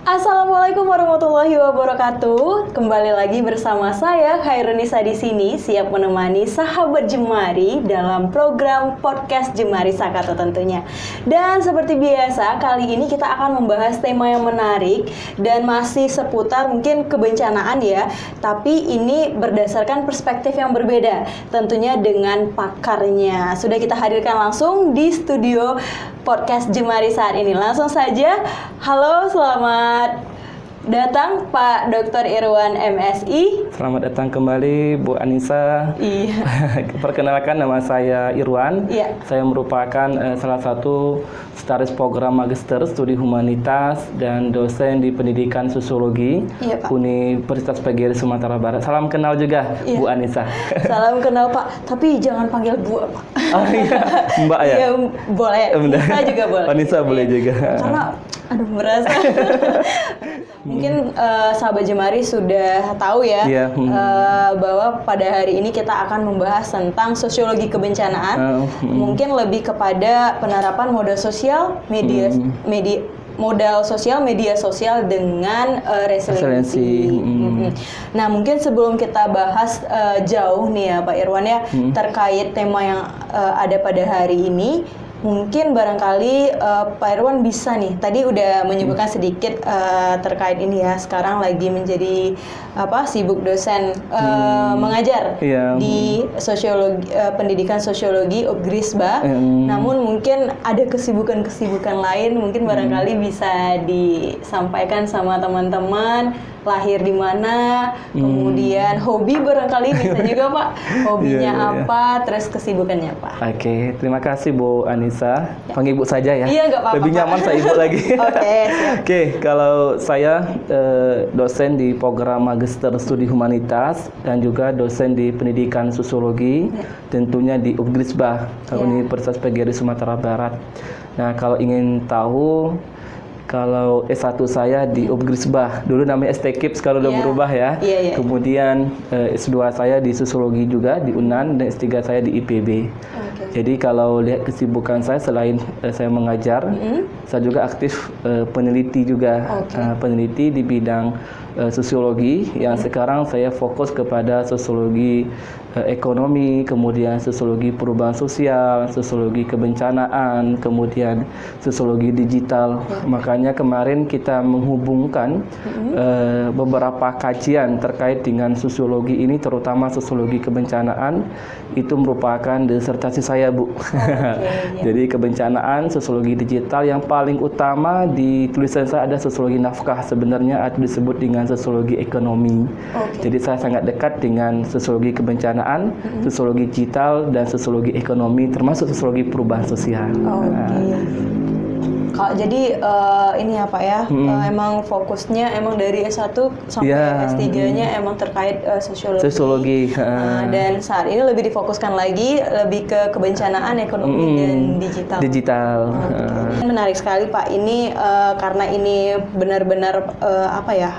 Assalamualaikum warahmatullahi wabarakatuh. Kembali lagi bersama saya Khairunisa di sini, siap menemani sahabat Jemari dalam program podcast Jemari Sakato tentunya. Dan seperti biasa, kali ini kita akan membahas tema yang menarik dan masih seputar mungkin kebencanaan ya, tapi ini berdasarkan perspektif yang berbeda, tentunya dengan pakarnya. Sudah kita hadirkan langsung di studio podcast Jemari saat ini. Langsung saja, halo, selamat datang Pak Dr. Irwan MSI. Selamat datang kembali Bu Anissa. Iya. Perkenalkan, nama saya Irwan. Iya. Saya merupakan salah satu status program Magister Studi Humanitas dan dosen di Pendidikan Sosiologi, Iya, Pak. Universitas PGRI Sumatera Barat. Salam kenal juga, Iya. Bu Anissa. Salam kenal Pak, tapi jangan panggil Bu Pak. Oh iya, Mbak ya? Iya, boleh. Nisa juga boleh. Oh, Nisa boleh juga. Karena aduh merasa mungkin sahabat Jemari sudah tahu ya, Iya. bahwa pada hari ini kita akan membahas tentang sosiologi kebencanaan. Mungkin lebih kepada penerapan modal sosial media sosial dengan resiliensi. Nah, mungkin sebelum kita bahas jauh nih ya Pak Irwan ya, terkait tema yang ada pada hari ini, mungkin barangkali Pak Irwan bisa nih, tadi udah menyebutkan sedikit terkait ini ya, sekarang lagi menjadi sibuk dosen mengajar di sosiologi, pendidikan sosiologi Ugrisba. Namun mungkin ada kesibukan lain, mungkin barangkali bisa disampaikan sama teman-teman, lahir di mana, kemudian hobi barangkali bisa juga Pak, hobinya apa, terus kesibukannya apa. Oke, terima kasih Bu Anissa. Panggil Ibu saja ya. Iya, nggak apa-apa. Lebih nyaman saya Ibu lagi. Oke, siap. Oke, kalau saya dosen di program Magister Studi Humanitas dan juga dosen di Pendidikan Sosiologi, tentunya di Ugrisba, Universitas PGRI Sumatera Barat. Nah, kalau ingin tahu, kalau S1 saya di Ugrisba, dulu namanya STKIP, sekarang udah berubah ya. Kemudian S2 saya di Sosiologi juga di UNAN, dan S3 saya di IPB. Jadi kalau lihat kesibukan saya, selain saya mengajar, saya juga aktif peneliti juga. Peneliti di bidang sosiologi, yang sekarang saya fokus kepada sosiologi ekonomi, kemudian sosiologi perubahan sosial, sosiologi kebencanaan, kemudian sosiologi digital. Makanya kemarin kita menghubungkan beberapa kajian terkait dengan sosiologi ini, terutama sosiologi kebencanaan. Itu merupakan disertasi saya, Bu. Jadi kebencanaan, sosiologi digital, yang paling utama di tulisan saya ada sosiologi nafkah, sebenarnya ada disebut dengan sosiologi ekonomi. Jadi saya sangat dekat dengan sosiologi kebencanaan, sosiologi digital, dan sosiologi ekonomi, termasuk sosiologi perubahan sosial. Jadi ini ya Pak ya, emang fokusnya emang dari S1 sampai S3-nya emang terkait sosiologi. Dan saat ini lebih difokuskan lagi lebih ke kebencanaan, ekonomi, dan digital. Menarik sekali Pak, ini karena ini benar-benar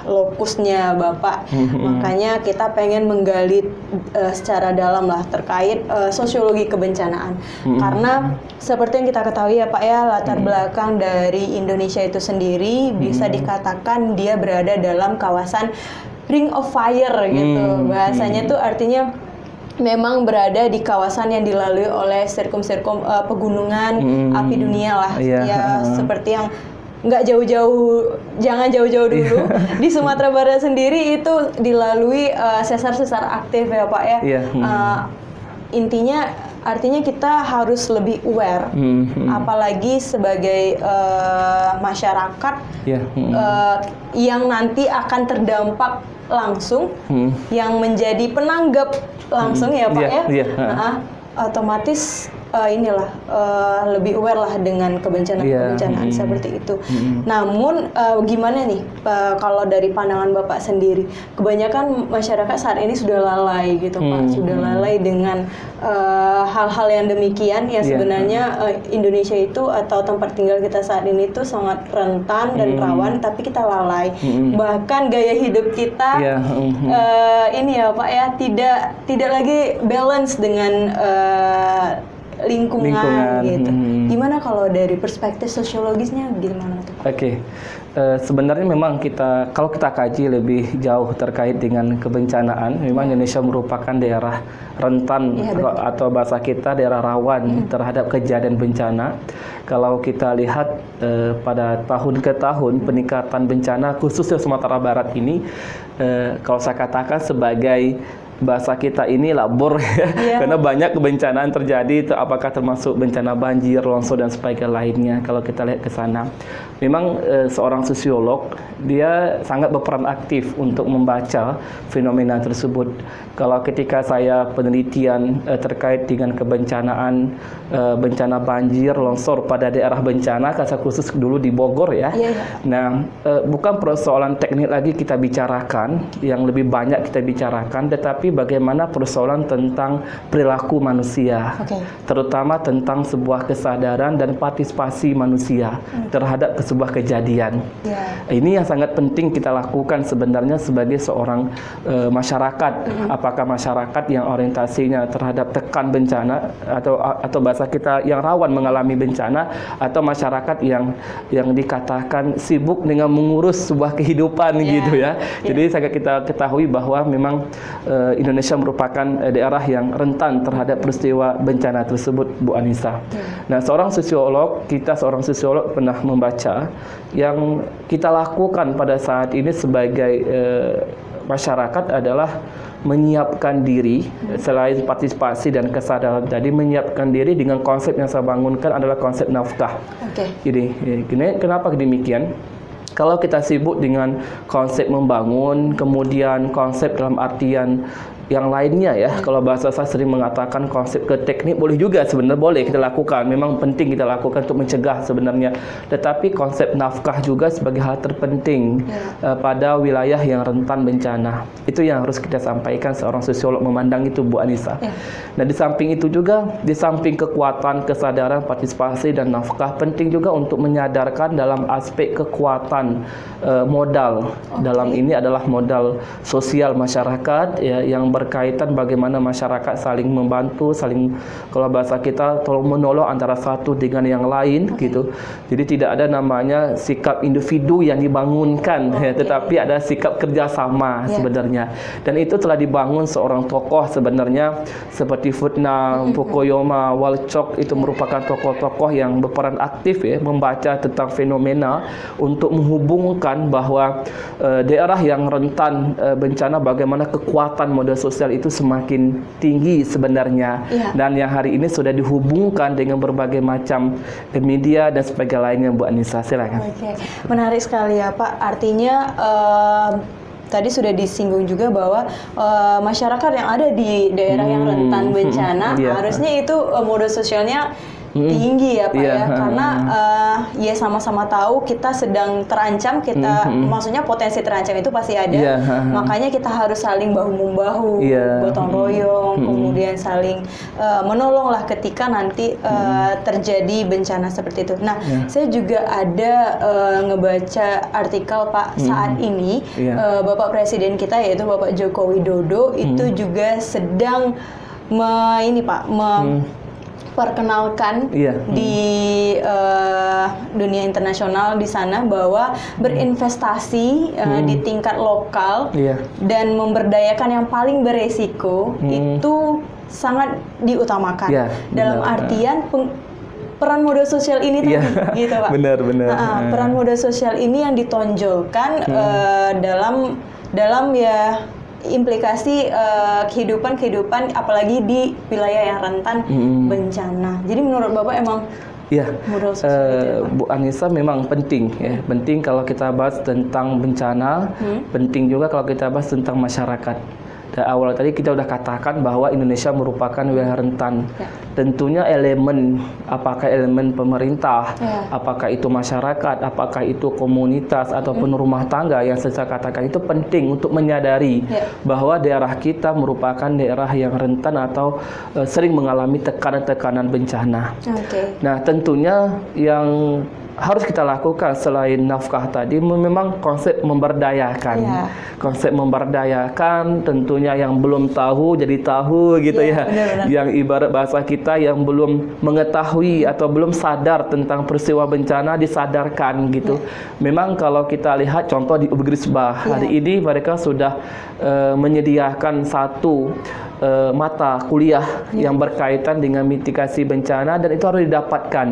lokusnya Bapak. Makanya kita pengen menggali secara dalam lah terkait sosiologi kebencanaan. Karena seperti yang kita ketahui ya Pak ya, latar belakang dari Indonesia itu sendiri bisa dikatakan dia berada dalam kawasan Ring of Fire gitu. Bahasanya tuh artinya memang berada di kawasan yang dilalui oleh pegunungan api dunia lah. Seperti yang nggak jauh-jauh, jangan jauh-jauh dulu. Di Sumatera Barat sendiri itu dilalui sesar-sesar aktif ya Pak ya. Intinya artinya kita harus lebih aware, apalagi sebagai masyarakat yang nanti akan terdampak langsung, yang menjadi penanggap langsung ya Pak ya. Otomatis lebih aware lah dengan kebencanaan seperti itu. Namun gimana nih kalau dari pandangan Bapak sendiri, kebanyakan masyarakat saat ini sudah lalai gitu Pak, sudah lalai dengan hal-hal yang demikian yang sebenarnya Indonesia itu atau tempat tinggal kita saat ini itu sangat rentan dan rawan, tapi kita lalai. Bahkan gaya hidup kita ini ya Pak ya tidak lagi balance dengan lingkungan. Gitu. Gimana kalau dari perspektif sosiologisnya gimana tuh Pak? Oke. Sebenarnya memang kalau kita kaji lebih jauh terkait dengan kebencanaan, memang Indonesia merupakan daerah rentan atau bahasa kita daerah rawan terhadap kejadian bencana. Kalau kita lihat pada tahun ke tahun peningkatan bencana khususnya Sumatera Barat ini, kalau saya katakan sebagai bahasa kita ini labor ya, karena banyak kebencanaan terjadi, apakah termasuk bencana banjir, longsor dan sebagainya lainnya. Kalau kita lihat ke sana, memang seorang sosiolog dia sangat berperan aktif untuk membaca fenomena tersebut. Kalau ketika saya penelitian terkait dengan kebencanaan bencana banjir, longsor pada daerah bencana, kasus khusus dulu di Bogor ya. Nah, bukan persoalan teknik lagi kita bicarakan, yang lebih banyak kita bicarakan, tetapi bagaimana persoalan tentang perilaku manusia, terutama tentang sebuah kesadaran dan partisipasi manusia terhadap sebuah kejadian. Ini yang sangat penting kita lakukan sebenarnya sebagai seorang masyarakat. Apakah masyarakat yang orientasinya terhadap tekan bencana atau bahasa kita yang rawan mengalami bencana, atau masyarakat yang dikatakan sibuk dengan mengurus sebuah kehidupan gitu ya. Jadi sangat kita ketahui bahwa memang Indonesia merupakan daerah yang rentan terhadap peristiwa bencana tersebut, Bu Anissa. Nah, seorang sosiolog pernah membaca yang kita lakukan pada saat ini sebagai masyarakat adalah menyiapkan diri, selain partisipasi dan kesadaran tadi, menyiapkan diri dengan konsep yang saya bangunkan adalah konsep nafkah. Jadi, kenapa demikian? Kalau kita sibuk dengan konsep membangun, kemudian konsep dalam artian yang lainnya ya, kalau bahasa saya sering mengatakan konsep ke teknik boleh juga, sebenarnya boleh kita lakukan, memang penting kita lakukan untuk mencegah sebenarnya, tetapi konsep nafkah juga sebagai hal terpenting pada wilayah yang rentan bencana. Itu yang harus kita sampaikan, seorang sosiolog memandang itu, Bu Anissa. Nah, di samping itu juga, di samping kekuatan, kesadaran, partisipasi dan nafkah, penting juga untuk menyadarkan dalam aspek kekuatan modal. Dalam ini adalah modal sosial masyarakat ya, yang berkaitan bagaimana masyarakat saling membantu, saling, kalau bahasa kita, tolong menolong antara satu dengan yang lain gitu. Jadi tidak ada namanya sikap individu yang dibangunkan, ya, tetapi ada sikap kerjasama sebenarnya. Dan itu telah dibangun seorang tokoh sebenarnya seperti Futna, Fukuyama, Walcott, itu merupakan tokoh-tokoh yang berperan aktif ya, membaca tentang fenomena untuk menghubungkan bahwa daerah yang rentan bencana, bagaimana kekuatan modal sosial itu semakin tinggi sebenarnya, dan yang hari ini sudah dihubungkan dengan berbagai macam media dan sebagainya lainnya, Bu Anissa. Silakan. Menarik sekali ya Pak. Artinya tadi sudah disinggung juga bahwa masyarakat yang ada di daerah yang rentan bencana harusnya itu modal sosialnya tinggi ya Pak ya, karena ya sama-sama tahu kita sedang terancam, kita maksudnya potensi terancam itu pasti ada, makanya kita harus saling bahu-membahu, gotong royong, kemudian saling menolong lah ketika nanti terjadi bencana seperti itu. Nah, saya juga ada ngebaca artikel Pak, saat ini Bapak Presiden kita yaitu Bapak Joko Widodo itu juga sedang perkenalkan di dunia internasional di sana bahwa berinvestasi di tingkat lokal dan memberdayakan yang paling beresiko itu sangat diutamakan. Dalam artian peran modal sosial ini tadi, gitu Pak. Benar. Peran modal sosial ini yang ditonjolkan dalam ya implikasi kehidupan apalagi di wilayah yang rentan bencana. Jadi menurut Bapak emang modal sosial itu ya, Bu Anissa, memang penting ya. Penting kalau kita bahas tentang bencana, penting juga kalau kita bahas tentang masyarakat. Dari awal tadi kita udah katakan bahwa Indonesia merupakan wilayah rentan. Tentunya elemen, apakah elemen pemerintah, apakah itu masyarakat, apakah itu komunitas ataupun rumah tangga, yang saya katakan itu penting untuk menyadari bahwa daerah kita merupakan daerah yang rentan atau sering mengalami tekanan-tekanan bencana. Nah, tentunya yang harus kita lakukan selain nafkah tadi memang konsep memberdayakan. Konsep memberdayakan tentunya yang belum tahu jadi tahu gitu ya. Benar-benar. Yang ibarat bahasa kita yang belum mengetahui atau belum sadar tentang peristiwa bencana disadarkan gitu. Memang kalau kita lihat contoh di Ugrisbah hari ini mereka sudah menyediakan satu mata kuliah yang berkaitan dengan mitigasi bencana, dan itu harus didapatkan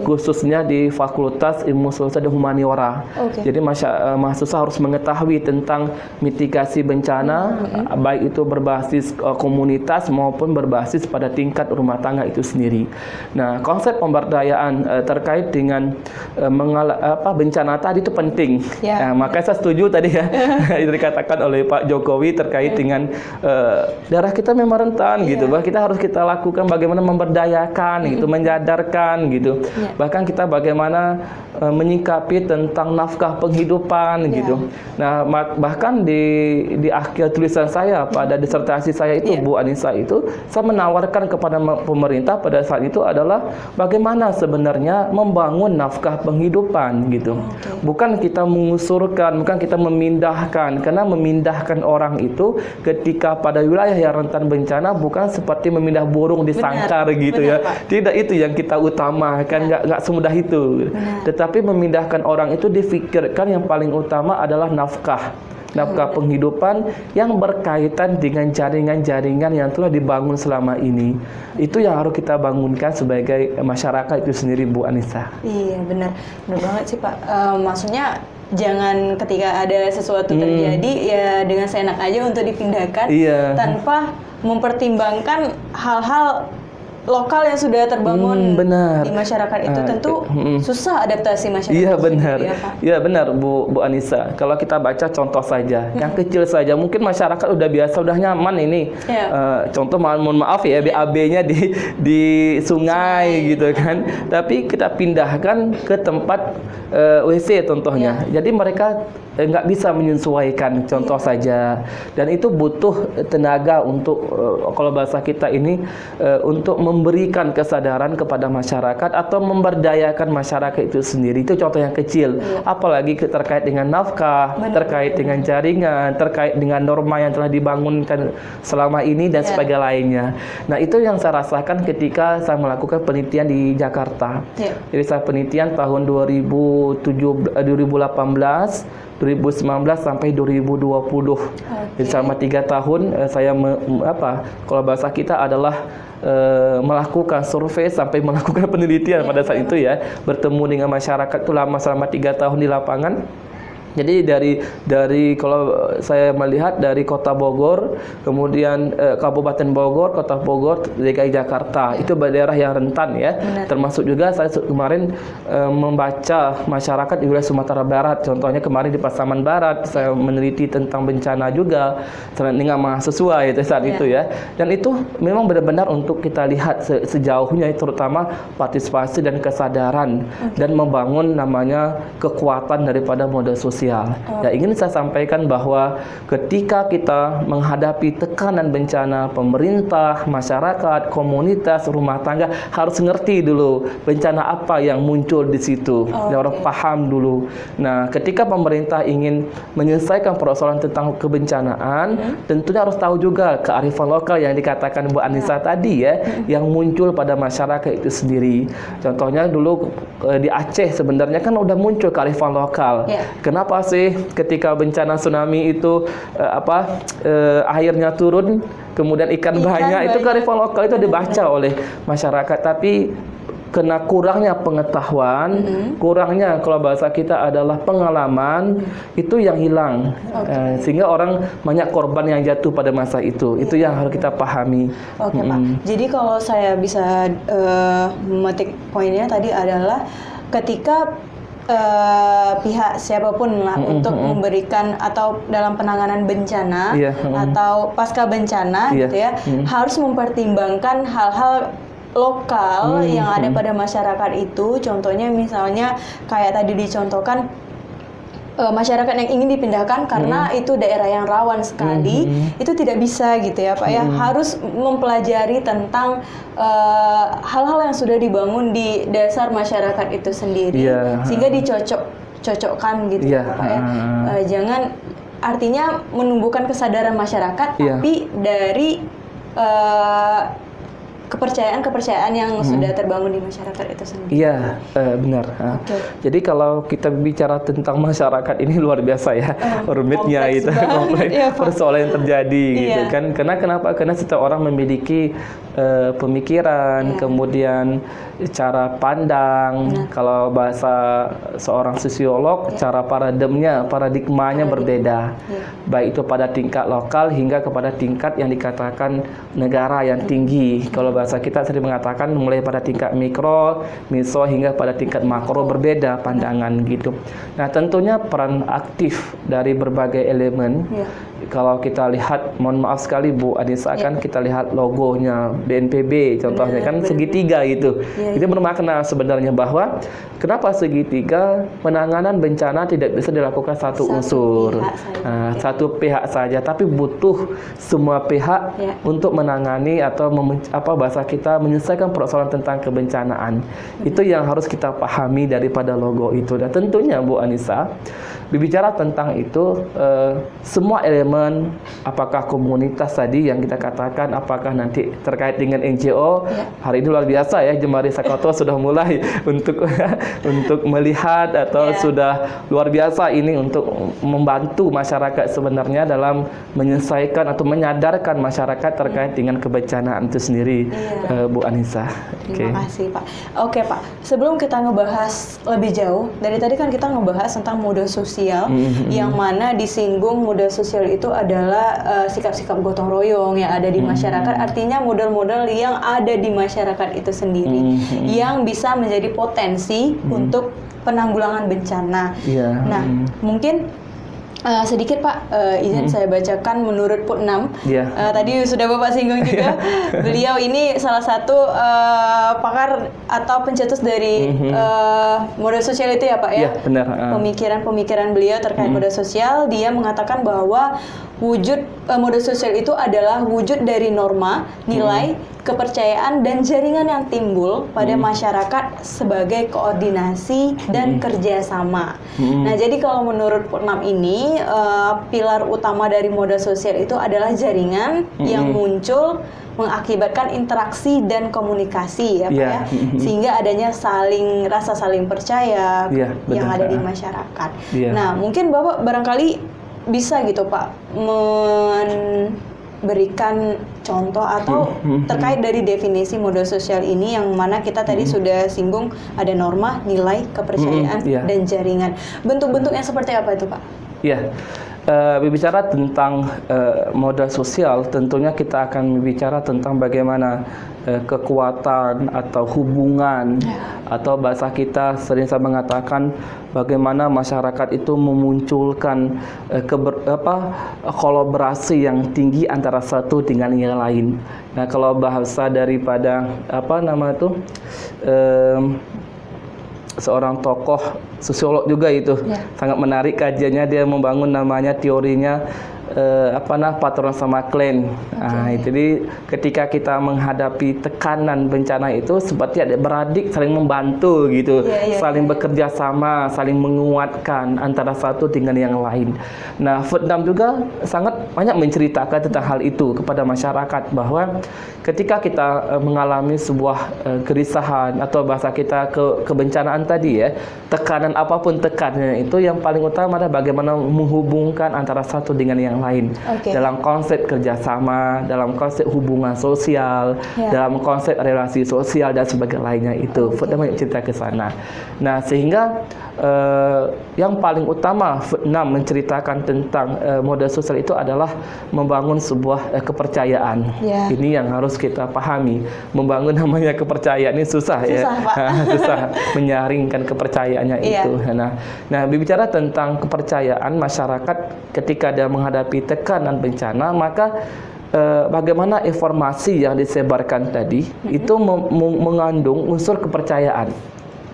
khususnya di Fakultas Ilmu Sosial dan Humaniora. Jadi mahasiswa harus mengetahui tentang mitigasi bencana, baik itu berbasis komunitas maupun berbasis pada tingkat rumah tangga itu sendiri. Nah, konsep pemberdayaan terkait dengan bencana tadi itu penting. Nah, makanya saya setuju tadi ya yang dikatakan oleh Pak Jokowi terkait dengan daerah kita memang rentan gitu. Bahkan kita lakukan bagaimana memberdayakan gitu, menyadarkan gitu. Bahkan kita bagaimana menyikapi tentang nafkah penghidupan gitu. Nah, bahkan di akhir tulisan saya pada disertasi saya itu Bu Anissa itu saya menawarkan kepada pemerintah pada saat itu adalah bagaimana sebenarnya membangun nafkah penghidupan gitu. Bukan kita mengusurkan, bukan kita memindahkan, karena memindahkan orang itu ketika pada wilayah yang rentan bencana bukan seperti memindah burung di sangkar gitu ya. Tidak itu yang kita utamakan, nggak semudah itu. Tetapi memindahkan orang itu difikirkan yang paling utama adalah nafkah penghidupan yang berkaitan dengan jaringan-jaringan yang telah dibangun selama ini. Itu yang harus kita bangunkan sebagai masyarakat itu sendiri, Bu Anissa. Iya, benar banget sih Pak. Maksudnya jangan ketika ada sesuatu terjadi ya dengan seenak aja untuk dipindahkan tanpa mempertimbangkan hal-hal lokal yang sudah terbangun di masyarakat itu. Tentu susah adaptasi masyarakat. Iya benar. Iya benar Bu Anissa. Kalau kita baca contoh saja, yang kecil saja, mungkin masyarakat udah biasa, udah nyaman ini. Contoh mohon maaf ya, BAB-nya di sungai gitu kan. Tapi kita pindahkan ke tempat WC contohnya. Jadi mereka nggak bisa menyesuaikan, contoh saja, dan itu butuh tenaga untuk kalau bahasa kita ini untuk memberikan kesadaran kepada masyarakat atau memberdayakan masyarakat itu sendiri. Itu contoh yang kecil. Apalagi terkait dengan nafkah, terkait dengan jaringan, terkait dengan norma yang telah dibangunkan selama ini dan sebagainya lainnya. Nah, itu yang saya rasakan ketika saya melakukan penelitian di Jakarta. Jadi saya penelitian tahun 2018 sampai 2020. Jadi selama 3 tahun saya kalau bahasa kita adalah melakukan survei sampai melakukan penelitian pada saat itu ya, bertemu dengan masyarakat itu selama 3 tahun di lapangan. Jadi dari kalau saya melihat dari Kota Bogor, kemudian Kabupaten Bogor, Kota Bogor, DKI Jakarta, itu daerah yang rentan ya. Termasuk juga saya kemarin membaca masyarakat di wilayah Sumatera Barat. Contohnya kemarin di Pasaman Barat saya meneliti tentang bencana juga dengan mahasiswa itu saat itu ya. Dan itu memang benar-benar untuk kita lihat sejauhnya, terutama partisipasi dan kesadaran dan membangun namanya kekuatan daripada modal sosial. Ya, ingin saya sampaikan bahwa ketika kita menghadapi tekanan bencana, pemerintah, masyarakat, komunitas, rumah tangga harus ngerti dulu bencana apa yang muncul di situ. Orang paham dulu. Nah, ketika pemerintah ingin menyelesaikan persoalan tentang kebencanaan, tentunya harus tahu juga kearifan lokal yang dikatakan Bu Anissa tadi ya, yang muncul pada masyarakat itu sendiri. Contohnya dulu di Aceh sebenarnya kan udah muncul kearifan lokal. Kenapa sih ketika bencana tsunami itu airnya turun, kemudian ikan banyak, itu kearifan lokal itu dibaca oleh masyarakat, tapi kena kurangnya pengetahuan, kurangnya kalau bahasa kita adalah pengalaman, itu yang hilang. Sehingga orang banyak korban yang jatuh pada masa itu. Itu yang harus kita pahami. Pak. Jadi kalau saya bisa memetik poinnya tadi adalah ketika pihak siapapun lah untuk memberikan atau dalam penanganan bencana atau pasca bencana gitu ya, harus mempertimbangkan hal-hal lokal yang ada pada masyarakat itu. Contohnya misalnya kayak tadi dicontohkan masyarakat yang ingin dipindahkan karena itu daerah yang rawan sekali, itu tidak bisa gitu ya Pak ya, harus mempelajari tentang hal-hal yang sudah dibangun di dasar masyarakat itu sendiri, sehingga dicocokkan gitu ya Pak ya. Jangan artinya menumbuhkan kesadaran masyarakat, tapi dari kepercayaan yang sudah terbangun di masyarakat itu sendiri. Iya, benar. Jadi kalau kita bicara tentang masyarakat ini luar biasa ya, rumitnya itu, kompleks persoalan yang terjadi gitu kan. Kenapa? Karena setiap orang memiliki pemikiran, kemudian cara pandang. Kalau bahasa seorang sosiolog, cara paradigmanya berbeda. Baik itu pada tingkat lokal hingga kepada tingkat yang dikatakan negara yang tinggi. Kalau bahasa kita sering mengatakan mulai pada tingkat mikro, meso hingga pada tingkat makro berbeda pandangan gitu. Nah, tentunya peran aktif dari berbagai elemen. Kalau kita lihat, mohon maaf sekali Bu Anissa, kan kita lihat logonya BNPB contohnya kan segitiga gitu. Itu bermakna sebenarnya bahwa kenapa segitiga? Penanganan bencana tidak bisa dilakukan satu unsur, satu pihak saja, tapi butuh semua pihak untuk menangani atau bahasa kita menyelesaikan persoalan tentang kebencanaan. Itu yang harus kita pahami daripada logo itu. Dan tentunya Bu Anissa, berbicara tentang itu, semua elemen, apakah komunitas tadi yang kita katakan, apakah nanti terkait dengan NGO, hari ini luar biasa ya, Jemari Sakoto sudah mulai untuk melihat atau sudah luar biasa ini untuk membantu masyarakat sebenarnya dalam menyelesaikan atau menyadarkan masyarakat terkait dengan kebencanaan itu sendiri, Bu Anissa. Terima kasih Pak. Oke Pak, sebelum kita ngebahas lebih jauh, dari tadi kan kita ngebahas tentang modal sosial, yang mana disinggung modal sosial itu adalah sikap-sikap gotong royong yang ada di masyarakat, artinya modal-modal yang ada di masyarakat itu sendiri, yang bisa menjadi potensi untuk penanggulangan bencana. Nah, mungkin sedikit Pak, izin saya bacakan menurut Putnam. Tadi sudah Bapak singgung juga. Beliau ini salah satu pakar atau pencetus dari modal sosial itu ya Pak ya. Benar. Pemikiran beliau terkait modal sosial, dia mengatakan bahwa wujud modal sosial itu adalah wujud dari norma, nilai, kepercayaan dan jaringan yang timbul pada masyarakat sebagai koordinasi dan kerjasama. Nah, jadi kalau menurut Putnam ini, pilar utama dari modal sosial itu adalah jaringan yang muncul mengakibatkan interaksi dan komunikasi ya Pak ya, sehingga adanya rasa saling percaya yang ada di masyarakat. Nah, mungkin Bapak barangkali bisa gitu Pak memberikan contoh atau terkait dari definisi modal sosial ini, yang mana kita tadi sudah singgung ada norma, nilai, kepercayaan dan jaringan. Bentuk-bentuknya seperti apa itu Pak? Berbicara tentang modal sosial, tentunya kita akan berbicara tentang bagaimana kekuatan atau hubungan, atau bahasa kita sering saya mengatakan bagaimana masyarakat itu memunculkan kolaborasi yang tinggi antara satu dengan yang lain. Nah, kalau bahasa daripada seorang tokoh sosiolog juga itu sangat menarik kajiannya, dia membangun namanya teorinya patron sama klan. Jadi ketika kita menghadapi tekanan bencana itu seperti ada beradik saling membantu gitu, saling bekerja sama, saling menguatkan antara satu dengan yang lain. Nah, Putnam juga sangat banyak menceritakan tentang hal itu kepada masyarakat, bahwa ketika kita mengalami sebuah kerisahan atau bahasa kita kebencanaan tadi ya, tekanan apapun tekanannya itu, yang paling utama adalah bagaimana menghubungkan antara satu dengan yang lain. Dalam konsep kerjasama, dalam konsep hubungan sosial, dalam konsep relasi sosial dan sebagainya itu. Putnam cerita ke sana. Nah, sehingga yang paling utama Putnam menceritakan tentang modal sosial itu adalah membangun sebuah kepercayaan. Ini yang harus kita pahami. Membangun namanya kepercayaan ini susah ya. Susah menyaringkan kepercayaannya itu. Nah, berbicara tentang kepercayaan masyarakat ketika dia menghadapi tekanan bencana, maka bagaimana informasi yang disebarkan tadi itu mengandung unsur kepercayaan.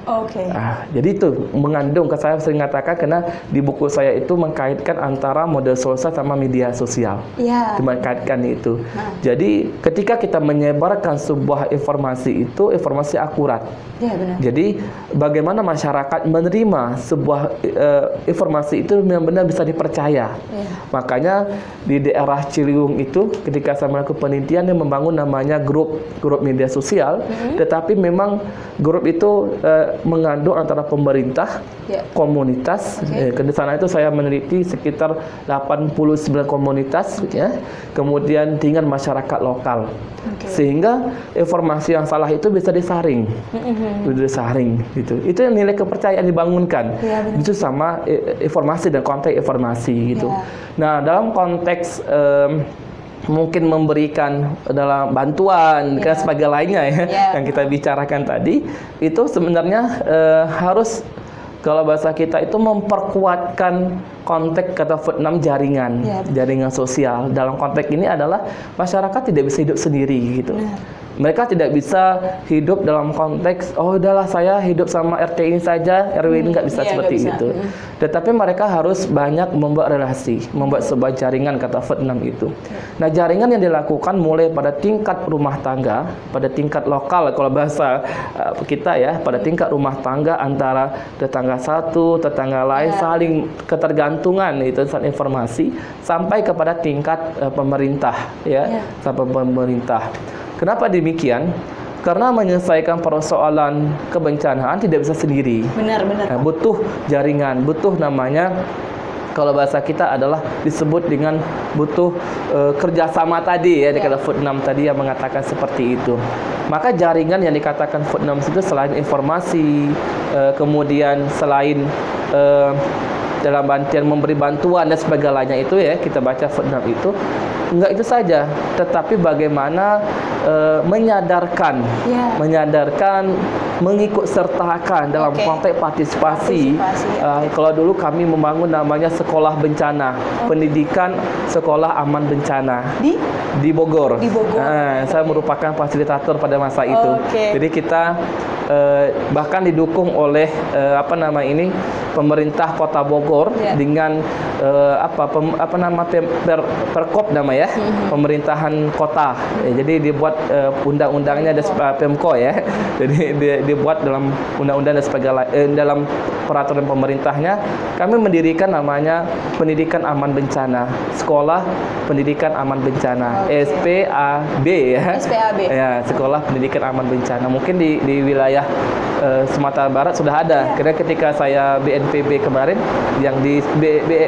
Oke. Jadi itu mengandung, saya sering katakan karena di buku saya itu mengkaitkan antara model sosial sama media sosial. Iya. Mengkaitkan itu. Jadi ketika kita menyebarkan sebuah informasi itu informasi akurat. Iya, benar. Jadi bagaimana masyarakat menerima sebuah informasi itu benar-benar bisa dipercaya. Iya. Makanya di daerah Ciliwung itu ketika saya melakukan penelitian yang membangun namanya grup media sosial, tetapi memang grup itu mengandung antara pemerintah, komunitas. Di sana itu saya meneliti sekitar 89 komunitas, ya. Kemudian dengan masyarakat lokal. Sehingga informasi yang salah itu bisa disaring, gitu. Itu yang nilai kepercayaan dibangunkan. Itu sama informasi dan konteks informasi, gitu. Nah, dalam konteks mungkin memberikan dalam bantuan dan sebagainya yang kita bicarakan tadi, itu sebenarnya harus, kalau bahasa kita itu memperkuatkan konteks kata Vietnam jaringan sosial. Dalam konteks ini adalah masyarakat tidak bisa hidup sendiri, gitu. Mereka tidak bisa hidup dalam konteks, oh udahlah saya hidup sama RT ini saja, RW ini nggak bisa seperti itu. Tetapi mereka harus banyak membuat relasi, membuat sebuah jaringan kata Vietnam itu. Nah, jaringan yang dilakukan mulai pada tingkat rumah tangga, pada tingkat lokal, kalau bahasa kita ya, pada tingkat rumah tangga antara tetangga satu, tetangga lain, saling ketergantungan itu informasi, sampai kepada tingkat pemerintah, sampai pemerintah. Kenapa demikian? Karena menyelesaikan persoalan kebencanaan tidak bisa sendiri. Benar. Butuh jaringan, butuh namanya, kalau bahasa kita adalah disebut dengan butuh kerjasama tadi, di kata Vietnam tadi yang mengatakan seperti itu. Maka jaringan yang dikatakan Vietnam itu selain informasi, kemudian selain dalam bantuan memberi bantuan dan sebagainya itu kita baca Vietnam itu. Enggak itu saja, tetapi bagaimana menyadarkan, mengikut sertakan dalam konteks partisipasi. Kalau dulu kami membangun namanya sekolah bencana, pendidikan sekolah aman bencana di Bogor. Saya merupakan fasilitator pada masa itu. Jadi kita bahkan didukung oleh pemerintah Kota Bogor dengan Perkop namanya, pemerintahan kota. Jadi dibuat undang-undangnya dan Pemko Jadi dibuat dalam undang-undang dan sebagainya, dalam peraturan pemerintahnya. Kami mendirikan namanya Pendidikan Aman Bencana, Sekolah Pendidikan Aman Bencana, SPAB SPAB. Sekolah Pendidikan Aman Bencana. Mungkin di wilayah Sumatera Barat sudah ada. Karena ketika saya BNPB kemarin yang di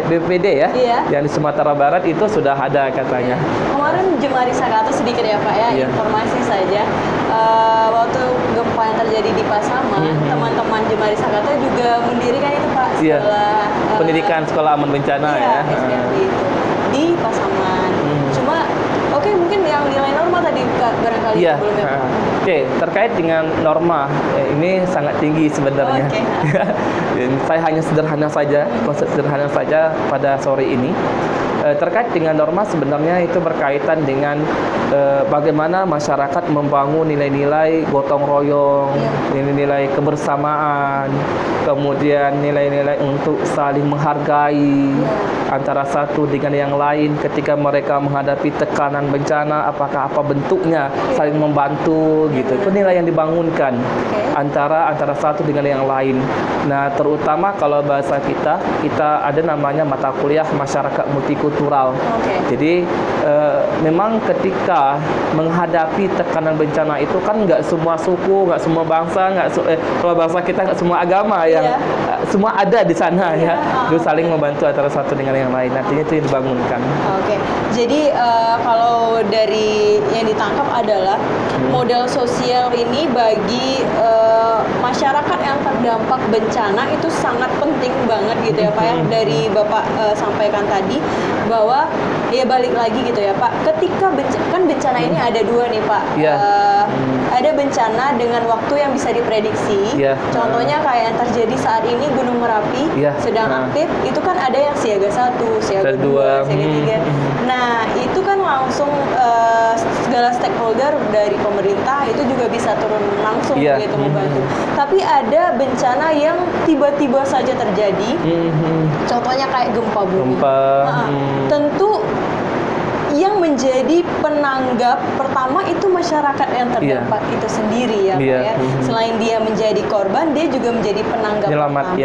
BPD yang di Sumatera Barat itu sudah ada katanya. Kemarin Jemari Sakato sedikit ya Pak informasi saja. Waktu gempa yang terjadi di Pasaman, teman-teman Jemari Sakato juga mendirikan itu Pak, sekolah pendidikan sekolah aman bencana SPAB itu di Pasaman. Cuma mungkin yang nilai norma tadi barangkali sebelumnya. Terkait dengan norma ini sangat tinggi sebenarnya. Saya hanya sederhana saja, konsep sederhana saja pada sore ini. Terkait dengan norma sebenarnya itu berkaitan dengan bagaimana masyarakat membangun nilai-nilai gotong royong, nilai-nilai kebersamaan, kemudian nilai-nilai untuk saling menghargai antara satu dengan yang lain ketika mereka menghadapi tekanan bencana, apakah apa bentuknya, saling membantu gitu. Itu nilai yang dibangunkan antara satu dengan yang lain. Nah, terutama kalau bahasa kita ada namanya mata kuliah masyarakat multikultural. Jadi memang ketika menghadapi tekanan bencana itu kan nggak semua suku, nggak semua bangsa, kalau bahasa kita nggak semua agama yang semua ada di sana itu saling membantu antara satu dengan yang lain. Nantinya itu yang dibangunkan. Jadi kalau dari yang ditangkap adalah modal sosial ini bagi masyarakat yang terdampak bencana itu sangat penting banget gitu ya Pak dari Bapak sampaikan tadi, bahwa balik lagi gitu ya Pak, ketika bencana ini ada dua nih Pak. Ada bencana dengan waktu yang bisa diprediksi. Contohnya kayak yang terjadi saat ini Gunung Merapi sedang aktif, itu kan ada yang siaga 1, siaga 2, siaga 3. Nah, itu kan langsung segala stakeholder stakeholder dari pemerintah itu juga bisa turun langsung gitu membantu. Tapi ada bencana yang tiba-tiba saja terjadi. Contohnya kayak gempa bumi. Tentu yang menjadi penanggap pertama itu masyarakat yang terdampak itu sendiri ya, Pak ya. Selain dia menjadi korban, dia juga menjadi penanggap pertama.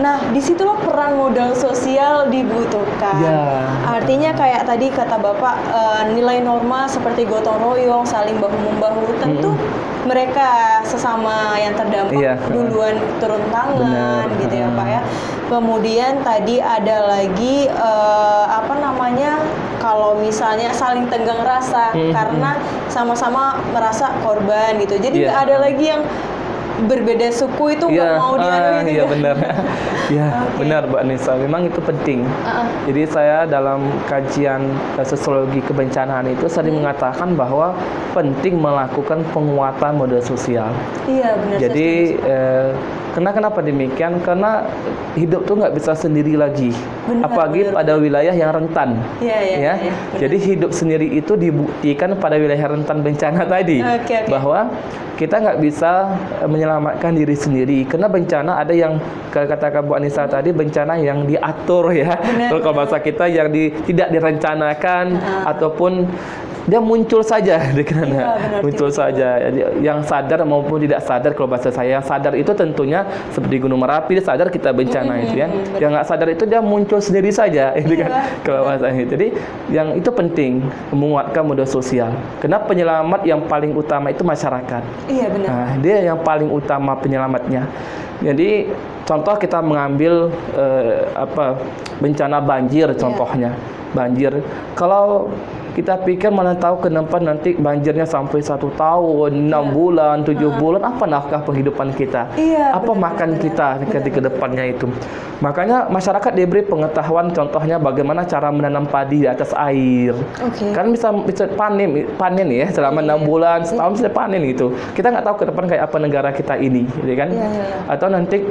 Nah, disitulah peran modal sosial dibutuhkan. Artinya kayak tadi kata Bapak, nilai norma seperti gotong royong, saling bahu-membahu, tentu mereka sesama yang terdampak duluan turun tangan gitu ya, Pak ya. Kemudian tadi ada lagi kalau misalnya saling tenggang rasa karena sama-sama merasa korban gitu. Jadi nggak ada lagi yang berbeda suku itu nggak mau dianuin. Iya benar. Benar Mbak Nisa. Memang itu penting. Jadi saya dalam kajian sosiologi kebencanaan itu sering mengatakan bahwa penting melakukan penguatan modal sosial. Iya benar. Jadi kenapa demikian? Karena hidup tuh nggak bisa sendiri lagi, apalagi pada wilayah yang rentan. Jadi hidup sendiri itu dibuktikan pada wilayah rentan bencana tadi, bahwa kita nggak bisa menyelamatkan diri sendiri karena bencana ada yang kata Bu Anissa tadi, bencana yang diatur ya. Kalau bahasa kita yang tidak direncanakan ataupun dia muncul saja muncul saja. Yang sadar maupun tidak sadar, kalau bahasa saya yang sadar itu tentunya seperti Gunung Merapi, dia sadar kita bencana itu ya. Yang nggak sadar itu dia muncul sendiri saja kalau bahasa itu. Jadi yang itu penting menguatkan modal sosial. Karena penyelamat yang paling utama itu masyarakat. Iya benar. Nah, dia yang paling utama penyelamatnya. Jadi contoh kita mengambil bencana banjir contohnya. Banjir. Kalau kita pikir mana tahu kenapa nanti banjirnya sampai 1 tahun, 6 bulan, 7 bulan, apa nafkah penghidupan kita? Apa makan kita ke depannya itu? Makanya masyarakat diberi pengetahuan contohnya bagaimana cara menanam padi di atas air. Kan bisa panen ya selama 6 bulan, setahun bisa panen gitu. Kita nggak tahu ke depan kayak apa negara kita ini, gitu kan? Atau nanti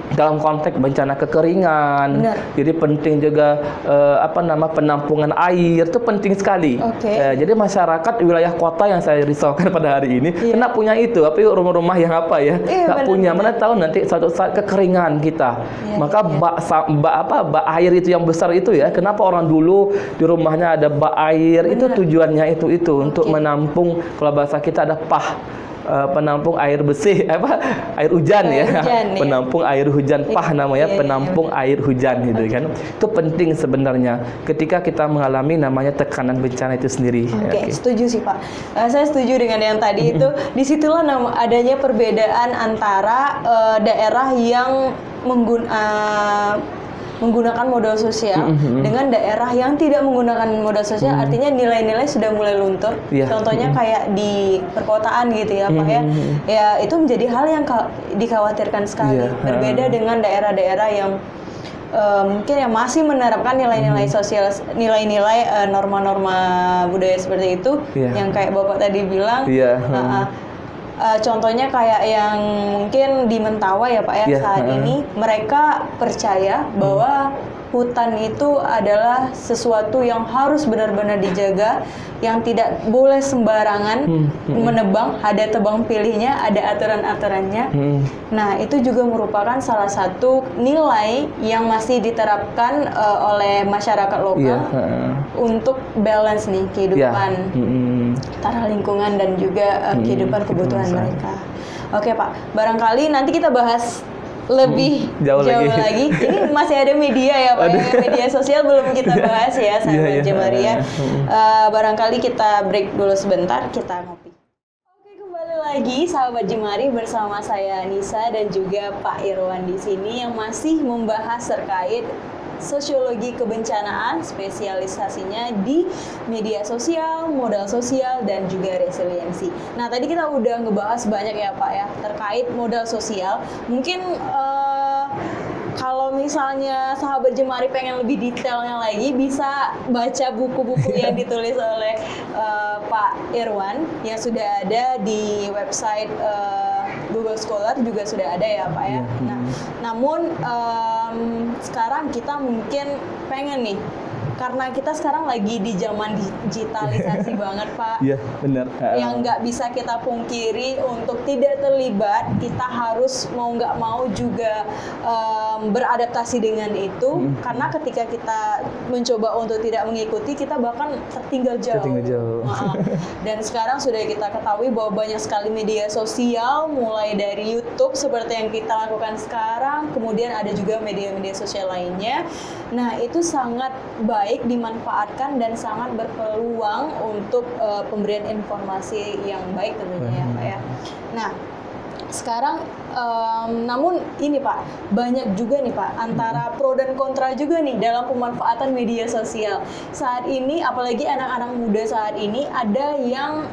dalam konteks bencana kekeringan, jadi penting juga penampungan air itu penting sekali. Jadi masyarakat wilayah kota yang saya risaukan pada hari ini, kena punya itu, tapi rumah-rumah yang nggak punya, mana tahu nanti suatu saat kekeringan kita, maka bak air itu yang besar itu ya, kenapa orang dulu di rumahnya ada bak air, itu tujuannya itu untuk menampung, kalau bahasa kita ada penampung air bersih, air hujan penampung air hujan, namanya penampung air hujan gitu kan. Itu penting sebenarnya ketika kita mengalami namanya tekanan bencana itu sendiri. Setuju sih Pak. Saya setuju dengan yang tadi itu. Disitulah adanya perbedaan antara daerah yang menggunakan modal sosial dengan daerah yang tidak menggunakan modal sosial, artinya nilai-nilai sudah mulai luntur. Contohnya kayak di perkotaan gitu ya Pak ya. Ya itu menjadi hal yang dikhawatirkan sekali. Berbeda dengan daerah-daerah yang mungkin yang masih menerapkan nilai-nilai sosial, nilai-nilai norma-norma budaya seperti itu, yang kayak Bapak tadi bilang. Contohnya kayak yang mungkin di Mentawai ya Pak ya, saat ini mereka percaya bahwa hutan itu adalah sesuatu yang harus benar-benar dijaga, yang tidak boleh sembarangan menebang, ada tebang pilihnya, ada aturan-aturannya. Nah, itu juga merupakan salah satu nilai yang masih diterapkan oleh masyarakat lokal untuk balance nih kehidupan antara lingkungan dan juga kehidupan kebutuhan mereka. Oke Pak, barangkali nanti kita bahas lebih jauh lagi. Ini masih ada media ya Pak, media sosial belum kita bahas ya, sahabat Jemaria. Barangkali kita break dulu sebentar, kita ngopi. Oke, kembali lagi sahabat Jemari bersama saya Nisa dan juga Pak Irwan di sini yang masih membahas terkait sosiologi kebencanaan, spesialisasinya di media sosial, modal sosial, dan juga resiliensi. Nah, tadi kita udah ngebahas banyak ya Pak ya, terkait modal sosial. Mungkin kalau misalnya sahabat Jemari pengen lebih detailnya lagi, bisa baca buku-buku yang ditulis oleh Pak Irwan yang sudah ada di website Google Scholar, juga sudah ada ya Pak ya. Nah, namun sekarang kita mungkin pengen nih karena kita sekarang lagi di zaman digitalisasi banget Pak. Iya, benar. Yang nggak bisa kita pungkiri untuk tidak terlibat, kita harus mau nggak mau juga beradaptasi dengan itu. Karena ketika kita mencoba untuk tidak mengikuti, kita bahkan tertinggal jauh. Dan sekarang sudah kita ketahui bahwa banyak sekali media sosial, mulai dari YouTube seperti yang kita lakukan sekarang, kemudian ada juga media-media sosial lainnya. Nah, itu sangat baik dimanfaatkan dan sangat berpeluang untuk pemberian informasi yang baik tentunya ya Pak ya. Nah, sekarang namun ini Pak, banyak juga nih Pak antara pro dan kontra juga nih dalam pemanfaatan media sosial. Saat ini apalagi anak-anak muda saat ini ada yang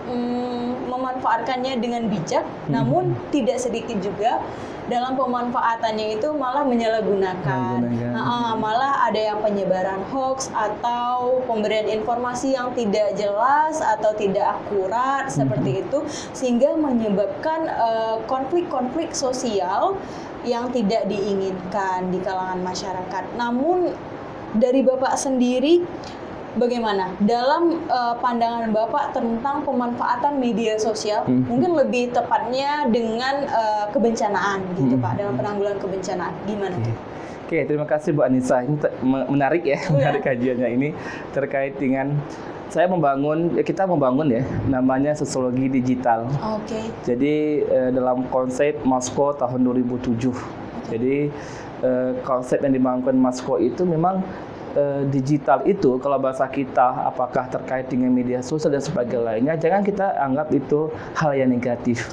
memanfaatkannya dengan bijak, namun tidak sedikit juga dalam pemanfaatannya itu malah menyalahgunakan. Malah ada yang penyebaran hoax atau pemberian informasi yang tidak jelas atau tidak akurat seperti itu, sehingga menyebabkan konflik-konflik sosial yang tidak diinginkan di kalangan masyarakat. Namun dari Bapak sendiri, bagaimana dalam pandangan Bapak tentang pemanfaatan media sosial, mungkin lebih tepatnya dengan kebencanaan gitu Pak, dalam penanggulangan kebencanaan, gimana? Oke, terima kasih Bu Anissa. Ini menarik ya, menarik kajiannya ini terkait dengan kita membangun ya, namanya sosiologi digital. Jadi dalam konsep Moskow tahun 2007. Jadi konsep yang dibangun Moskow itu memang digital itu, kalau bahasa kita apakah terkait dengan media sosial dan sebagainya, jangan kita anggap itu hal yang negatif.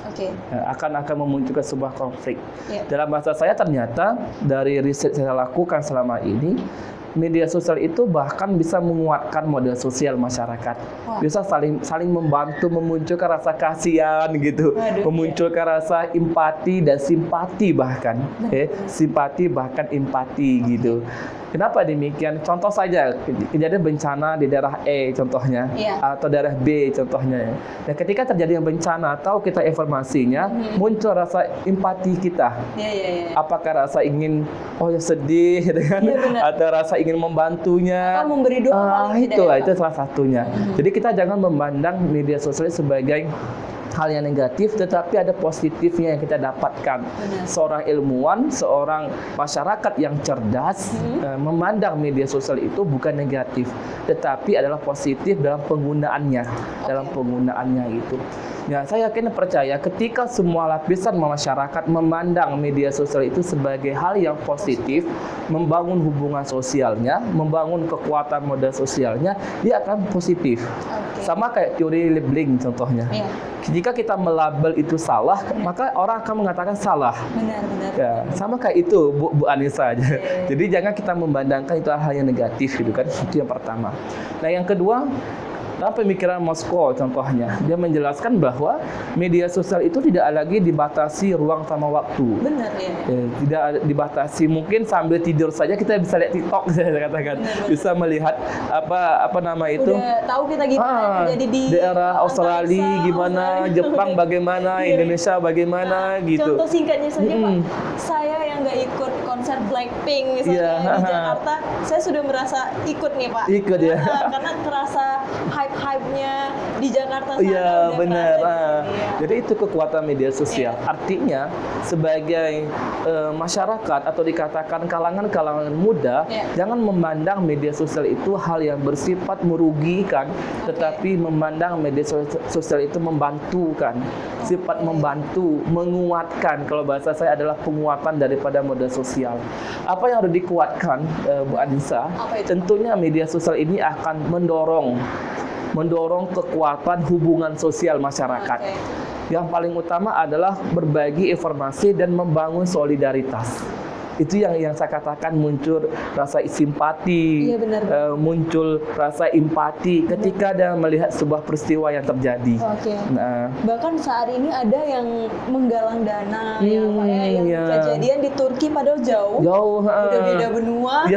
Akan memunculkan sebuah konflik. Dalam bahasa saya, ternyata dari riset saya lakukan selama ini, media sosial itu bahkan bisa menguatkan model sosial masyarakat. Bisa saling membantu, memunculkan rasa kasihan gitu, memunculkan rasa empati dan simpati bahkan, simpati bahkan empati gitu. Kenapa demikian? Contoh saja, kejadian bencana di daerah E contohnya, atau daerah B contohnya. Dan ketika terjadi bencana, tahu kita informasinya, muncul rasa empati kita. Apakah rasa ingin, sedih, atau rasa ingin membantunya, atau memberi doa, itu salah satunya. Jadi kita jangan memandang media sosial sebagai hal yang negatif, tetapi ada positifnya yang kita dapatkan. Seorang ilmuwan, seorang masyarakat yang cerdas memandang media sosial itu bukan negatif, tetapi adalah positif dalam penggunaannya, itu. Ya, saya yakin percaya ketika semua lapisan masyarakat memandang media sosial itu sebagai hal yang positif, membangun hubungan sosialnya, membangun kekuatan modal sosialnya, dia akan positif. Sama kayak teori labeling contohnya. Jika kita melabel itu salah, maka orang akan mengatakan salah. Ya, sama kayak itu Bu Anissa aja. Jadi jangan kita memandangkan itu hal yang negatif gitu kan. Itu yang pertama. Nah, yang kedua, dalam pemikiran Moskow contohnya, dia menjelaskan bahwa media sosial itu tidak lagi dibatasi ruang sama waktu. Tidak dibatasi, mungkin sambil tidur saja kita bisa lihat TikTok, saya katakan. Bisa melihat apa nama itu. Udah tahu kita gimana jadi di daerah Australia gimana, Jepang bagaimana, Indonesia bagaimana gitu. Contoh singkatnya saja Pak, saya yang nggak ikut konser Blackpink misalnya di Jakarta, saya sudah merasa ikut nih Pak. Ikut ya. Karena terasa hype-nya di Jakarta sana. Iya, benar. Jadi itu kekuatan media sosial. Artinya sebagai masyarakat atau dikatakan kalangan-kalangan muda, jangan memandang media sosial itu hal yang bersifat merugikan, tetapi memandang media sosial itu membantukan, sifat membantu, menguatkan. Kalau bahasa saya adalah penguatan daripada modal sosial. Apa yang harus dikuatkan, Bu Anissa? Tentunya media sosial ini akan mendorong kekuatan hubungan sosial masyarakat. Yang paling utama adalah berbagi informasi dan membangun solidaritas. Itu yang saya katakan, muncul rasa simpati, muncul rasa empati ketika ada melihat sebuah peristiwa yang terjadi. Bahkan saat ini ada yang menggalang dana, yang kejadian di Turki padahal jauh, udah beda benua.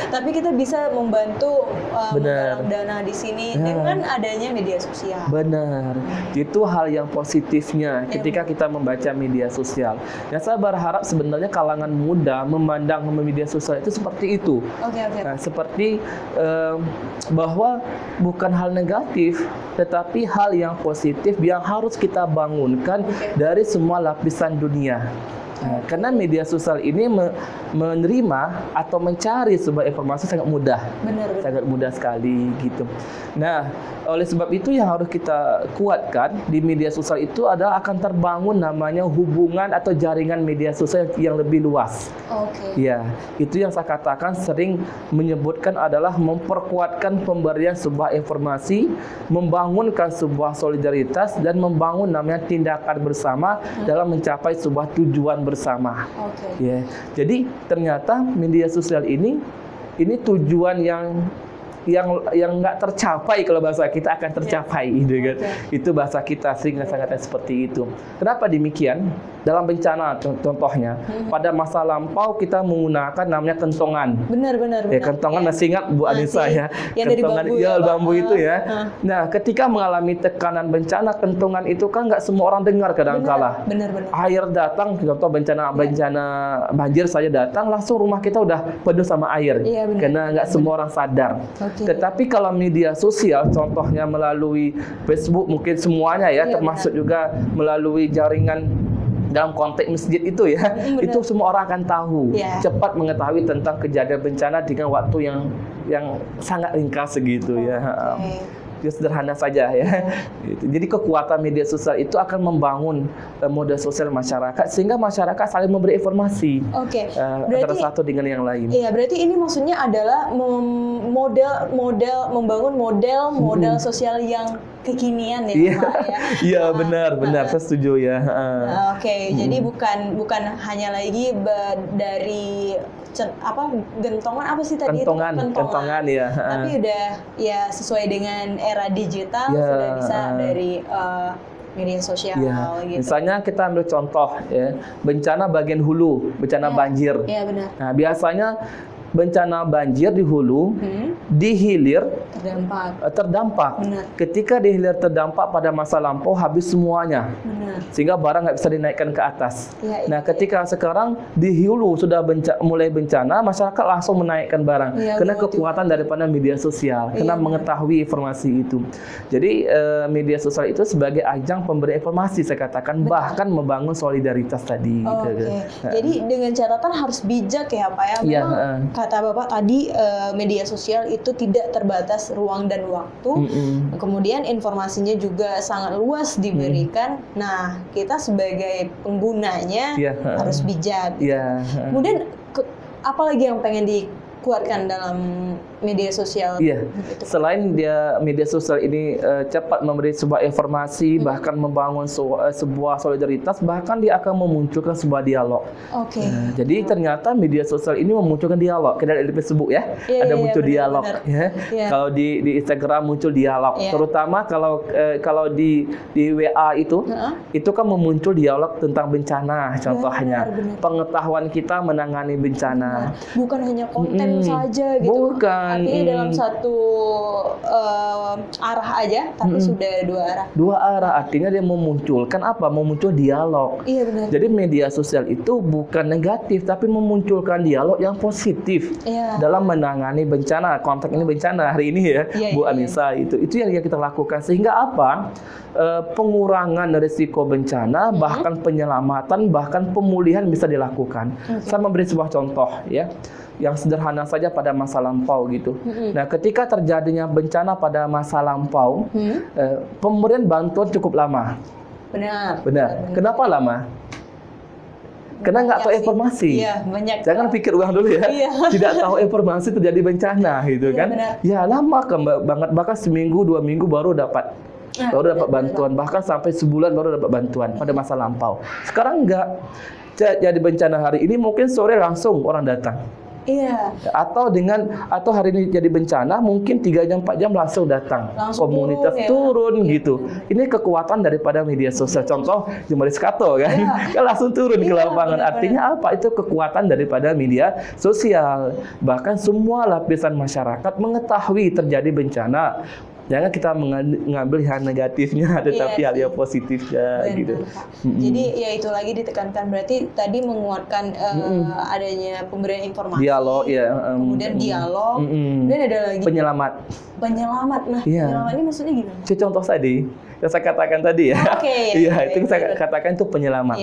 Tapi kita bisa membantu menggalang dana di sini dengan adanya media sosial. Itu hal yang positifnya ketika kita membaca media sosial. Dan saya berharap sebenarnya kalangan muda muda memandang media sosial itu seperti itu. Nah, seperti bahwa bukan hal negatif, tetapi hal yang positif yang harus kita bangunkan dari semua lapisan dunia. Nah, karena media sosial ini menerima atau mencari sebuah informasi sangat mudah. Sangat mudah sekali gitu. Nah, oleh sebab itu yang harus kita kuatkan di media sosial itu adalah akan terbangun namanya hubungan atau jaringan media sosial yang lebih luas. Ya, itu yang saya katakan sering menyebutkan adalah memperkuatkan pemberian sebuah informasi, membangunkan sebuah solidaritas dan membangun namanya tindakan bersama dalam mencapai sebuah tujuan bersama. Ya. Jadi ternyata media sosial ini tujuan yang nggak tercapai, kalau bahasa kita akan tercapai, gitu kan? Itu bahasa kita sering sangat seperti itu. Kenapa demikian? Dalam bencana contohnya, pada masa lampau kita menggunakan namanya kentongan. Benar. Kentongan masih ingat Bu Anissa ya? Yang kentongan dari bambu itu ya. Nah, ketika mengalami tekanan bencana, kentongan itu kan nggak semua orang dengar kadang-kala. Benar. Air datang, contoh bencana banjir saja datang, langsung rumah kita udah penuh sama air. Karena nggak semua orang sadar. Tetapi kalau media sosial, contohnya melalui Facebook, mungkin semuanya ya, termasuk juga melalui jaringan dalam konteks masjid itu ya, itu semua orang akan tahu, cepat mengetahui tentang kejadian bencana dengan waktu yang sangat ringkas segitu ya. Itu sederhana saja ya. Jadi kekuatan media sosial itu akan membangun model sosial masyarakat sehingga masyarakat saling memberi informasi antara satu dengan yang lain. Iya, berarti ini maksudnya adalah membangun model sosial yang kekinian ya, Pak ya. Iya, benar, saya setuju ya. Jadi bukan hanya lagi dari gentongan apa sih tadi? Kentongan ya. Tapi udah ya sesuai dengan era digital, sudah bisa dari media sosial gitu. Misalnya kita ambil contoh ya, bencana bagian hulu, bencana banjir. Iya, benar. Nah, biasanya bencana banjir di hulu, di hilir terdampak. Ketika di hilir terdampak pada masa lampau habis semuanya. Sehingga barang nggak bisa dinaikkan ke atas. Ketika sekarang di hulu sudah mulai bencana, masyarakat langsung menaikkan barang. Karena kekuatan daripada media sosial, karena mengetahui informasi itu. Jadi media sosial itu sebagai ajang pemberi informasi, saya katakan, bahkan membangun solidaritas tadi. Jadi dengan catatan harus bijak ya Pak ya. Memang kata Bapak tadi media sosial itu tidak terbatas ruang dan waktu. Kemudian informasinya juga sangat luas diberikan. Nah, kita sebagai penggunanya harus bijak. Kemudian apalagi yang pengen dikuatkan dalam media sosial? Selain media sosial ini cepat memberi sebuah informasi, bahkan membangun sebuah solidaritas, bahkan dia akan memunculkan sebuah dialog. Jadi ternyata media sosial ini memunculkan dialog. Kita di Facebook ya, ada muncul dialog. Kalau di Instagram muncul dialog. Terutama kalau di WA itu kan memuncul dialog tentang bencana. Contohnya pengetahuan kita menangani bencana. Bukan hanya konten saja gitu. Bukan. Artinya dalam satu arah aja, tapi sudah dua arah. Dua arah, artinya dia memunculkan apa? Memuncul dialog. Iya, benar. Jadi media sosial itu bukan negatif, tapi memunculkan dialog yang positif dalam menangani bencana. Konteks ini bencana hari ini ya, Bu Anissa. Itu yang kita lakukan. Sehingga apa? Pengurangan risiko bencana, bahkan penyelamatan, bahkan pemulihan bisa dilakukan. Saya memberi sebuah contoh ya, yang sederhana saja pada masa lampau gitu. Nah, ketika terjadinya bencana pada masa lampau, pemberian bantuan cukup lama. Benar. Kenapa lama? Karena nggak tahu informasi. Jangan pikir uang dulu ya. Tidak tahu informasi terjadi bencana gitu kan. Lama banget, bahkan seminggu 2 minggu baru dapat bantuan, bahkan sampai sebulan baru dapat bantuan pada masa lampau. Sekarang enggak. Jadi bencana hari ini mungkin sore langsung orang datang. Atau hari ini jadi bencana mungkin 3 jam 4 jam langsung datang. Komunitas turun gitu. Ini kekuatan daripada media sosial. Contoh Jemalis Kato kan, langsung turun ke lapangan. Artinya apa? Itu kekuatan daripada media sosial. Bahkan semua lapisan masyarakat mengetahui terjadi bencana. Jangan kita mengambil hal negatifnya, tetapi hal yang positifnya gitu. Jadi ya itu lagi ditekankan, berarti tadi menguatkan adanya pemberian informasi, dialog ya, kemudian dialog, dan ada lagi penyelamat. Nah, penyelamat ini maksudnya gimana? Contoh tadi yang saya katakan tadi ya. Itu saya katakan itu penyelamat.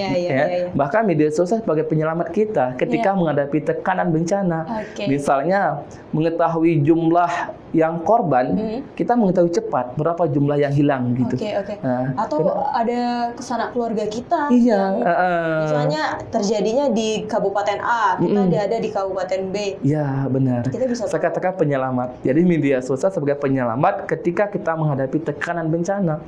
Bahkan media sosial sebagai penyelamat kita ketika menghadapi tekanan bencana. Misalnya mengetahui jumlah yang korban, kita mengetahui cepat berapa jumlah yang hilang gitu. Nah, atau ada kesanak keluarga kita. Misalnya terjadinya di Kabupaten A, kita ada di Kabupaten B. Iya, benar. Saya katakan penyelamat. Jadi media sosial sebagai penyelamat ketika kita menghadapi tekanan bencana.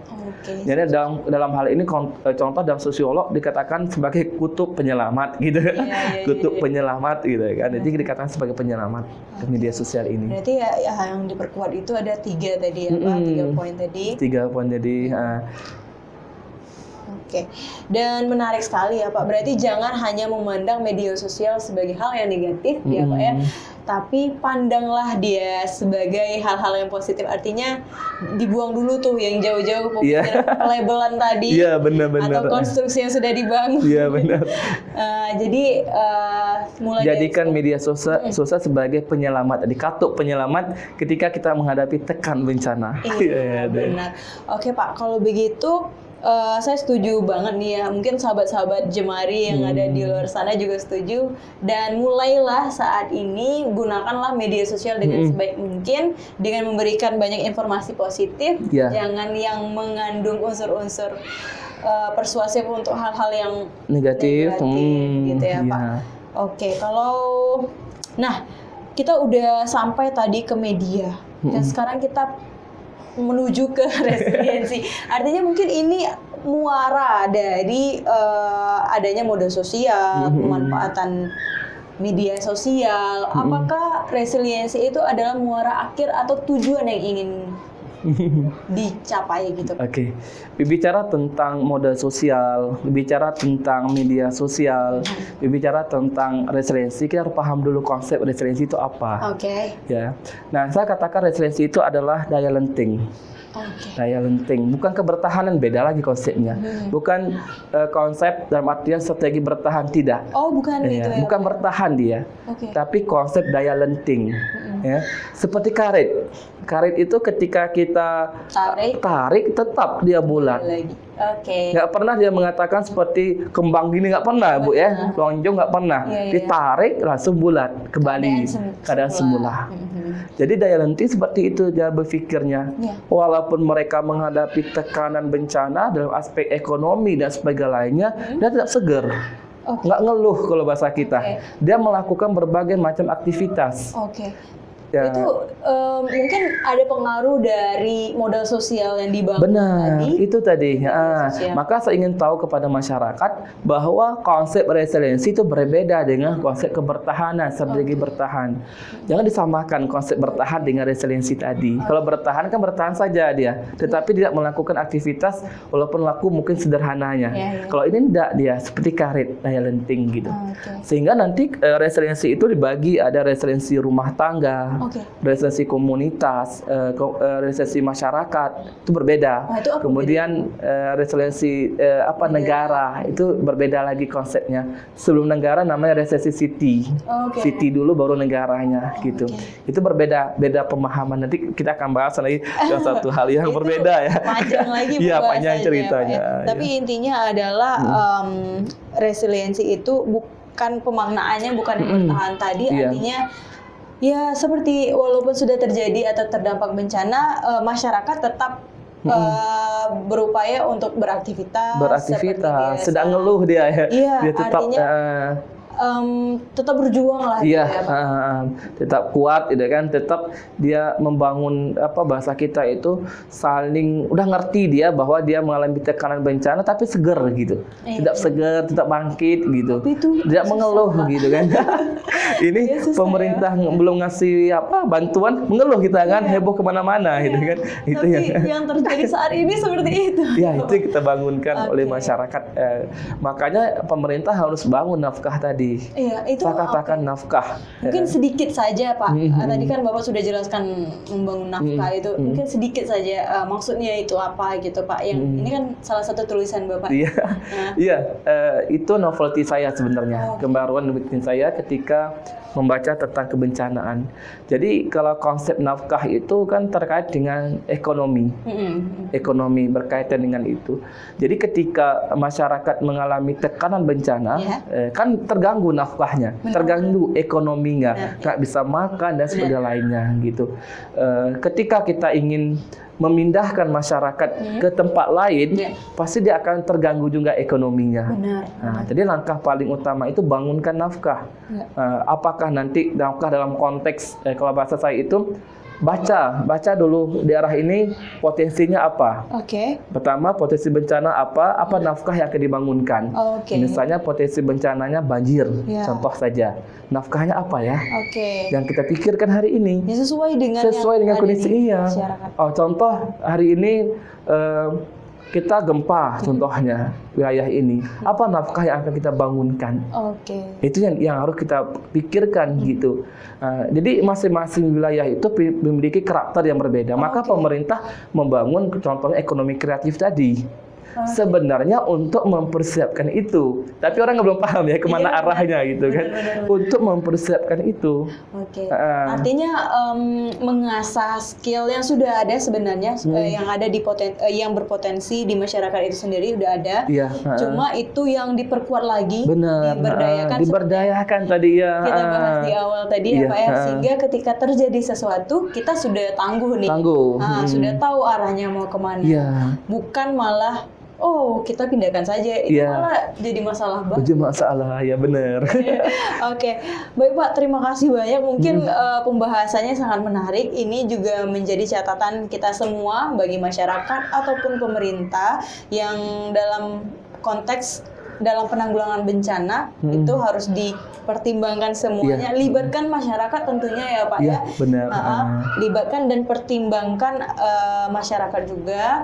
Jadi dalam hal ini contoh dalam sosiolog dikatakan sebagai kutub penyelamat gitu. Kutub penyelamat gitu kan. Jadi dikatakan sebagai penyelamat ke media sosial ini. Berarti ya yang diperkuat itu ada 3 tadi ya Pak, 3 poin tadi. 3 poin tadi. Dan menarik sekali ya Pak. Berarti jangan hanya memandang media sosial sebagai hal yang negatif ya Pak ya, tapi pandanglah dia sebagai hal-hal yang positif. Artinya dibuang dulu tuh yang jauh-jauh pelabelan tadi. Iya, benar-benar. Atau konstruksi yang sudah dibangun. Iya, benar. Jadi mulai jadikan media sosial sebagai penyelamat, katup penyelamat ketika kita menghadapi tekan bencana. Iya, benar. Oke Pak, kalau begitu saya setuju banget nih ya, mungkin sahabat-sahabat Jemari yang ada di luar sana juga setuju, dan mulailah saat ini gunakanlah media sosial dengan sebaik mungkin dengan memberikan banyak informasi positif, jangan yang mengandung unsur-unsur persuasif untuk hal-hal yang negatif gitu ya Pak. Nah kita udah sampai tadi ke media dan sekarang kita menuju ke resiliensi. Artinya mungkin ini muara dari adanya media sosial, pemanfaatan media sosial. Apakah resiliensi itu adalah muara akhir atau tujuan yang ingin dicapai gitu? Berbicara tentang modal sosial, berbicara tentang media sosial, berbicara tentang resiliensi, kita harus paham dulu konsep resiliensi itu apa. Ya. Nah, saya katakan resiliensi itu adalah daya lenting. Daya lenting, bukan kebertahanan, beda lagi konsepnya. Bukan konsep dalam artian strategi bertahan, tidak. Bukan gitu ya. Bukan bertahan dia, tapi konsep daya lenting. Ya. Seperti karet. Karet itu ketika kita tarik tetap dia bulat. Nggak pernah dia mengatakan seperti kembang gini, nggak pernah Bu ya. Lonjong nggak pernah. Ditarik langsung bulat kembali keadaan semula. Jadi daya lenting seperti itu dia berpikirnya. Walaupun mereka menghadapi tekanan bencana dalam aspek ekonomi dan sebagainya, dia tetap seger. Nggak ngeluh kalau bahasa kita. Dia melakukan berbagai macam aktivitas. Itu mungkin ada pengaruh dari modal sosial yang dibangun tadi. Itu tadi. Maka saya ingin tahu kepada masyarakat bahwa konsep resiliensi itu berbeda dengan konsep kebertahanan, strategi bertahan. Jangan disamakan konsep bertahan dengan resiliensi tadi. Kalau bertahan kan bertahan saja dia, tetapi tidak melakukan aktivitas walaupun laku mungkin sederhananya. Kalau ini tidak, dia seperti karet, daya lenting gitu. Sehingga nanti resiliensi itu dibagi, ada resiliensi rumah tangga, resiliensi komunitas, resiliensi masyarakat itu berbeda. Kemudian resiliensi negara itu berbeda lagi konsepnya. Sebelum negara namanya resiliensi city. City dulu baru negaranya gitu. Itu berbeda pemahaman. Nanti kita akan bahas lagi satu hal yang berbeda ya. Panjang lagi panjang ceritanya. Tapi intinya adalah resiliensi itu bukan pemaknaannya bukan yang bertahan tadi, artinya ya seperti walaupun sudah terjadi atau terdampak bencana, masyarakat tetap berupaya untuk beraktivitas. Sedang ngeluh dia ya. Dia tetap artinya tetap berjuang lah. Tetap kuat, gitu kan. Tetap dia membangun bahasa kita itu saling udah ngerti dia bahwa dia mengalami tekanan bencana tapi seger gitu. Tetap seger, tetap bangkit gitu. Tidak mengeluh gitu kan. Ini pemerintah belum ngasih bantuan, mengeluh kita kan, heboh kemana-mana gitu kan. Itu yang terjadi saat ini seperti itu. Itu kita bangunkan oleh masyarakat. Makanya pemerintah harus bangun nafkah tadi. tadi. Iya, itu Katakan nafkah. Mungkin sedikit saja Pak. Tadi kan Bapak sudah jelaskan membangun nafkah itu. Mungkin sedikit saja maksudnya itu apa gitu Pak. Yang ini kan salah satu tulisan Bapak. Iya, itu novelty saya sebenarnya. Kembaruan bikin saya ketika membaca tentang kebencanaan. Jadi kalau konsep nafkah itu kan terkait dengan ekonomi. Ekonomi berkaitan dengan itu. Jadi ketika masyarakat mengalami tekanan bencana, kan terganggu nafkahnya, terganggu ekonominya, nggak bisa makan dan sebagainya gitu. Ketika kita ingin memindahkan masyarakat ke tempat lain, pasti dia akan terganggu juga ekonominya. Nah, jadi langkah paling utama itu bangunkan nafkah. Apakah nanti nafkah dalam konteks kalau bahasa saya itu baca dulu daerah ini potensinya apa. Pertama potensi bencana apa nafkah yang akan dibangunkan. Misalnya potensi bencananya banjir, contoh saja. Nafkahnya apa ya? Yang kita pikirkan hari ini. Sesuai dengan kondisi contoh hari ini kita gempa contohnya wilayah ini, apa nafkah yang akan kita bangunkan? Itu yang harus kita pikirkan gitu. Jadi masing-masing wilayah itu memiliki karakter yang berbeda. Maka pemerintah membangun contohnya ekonomi kreatif tadi. Sebenarnya untuk mempersiapkan itu, tapi orang belum paham ya kemana arahnya gitu kan. Untuk mempersiapkan itu. Artinya mengasah skill yang sudah ada sebenarnya, yang ada yang berpotensi di masyarakat itu sendiri udah ada. Cuma itu yang diperkuat lagi, diberdayakan tadi ya. Kita bahas di awal tadi ya Pak ya, sehingga ketika terjadi sesuatu kita sudah tangguh nih. Sudah tahu arahnya mau kemana. Bukan malah kita pindahkan saja, itu malah jadi masalah banget. Jadi masalah, ya benar. Baik Pak, terima kasih banyak. Mungkin pembahasannya sangat menarik. Ini juga menjadi catatan kita semua bagi masyarakat ataupun pemerintah yang dalam konteks dalam penanggulangan bencana itu harus dipertimbangkan semuanya. Libatkan masyarakat tentunya ya Pak ya. Benar. Libatkan dan pertimbangkan masyarakat juga.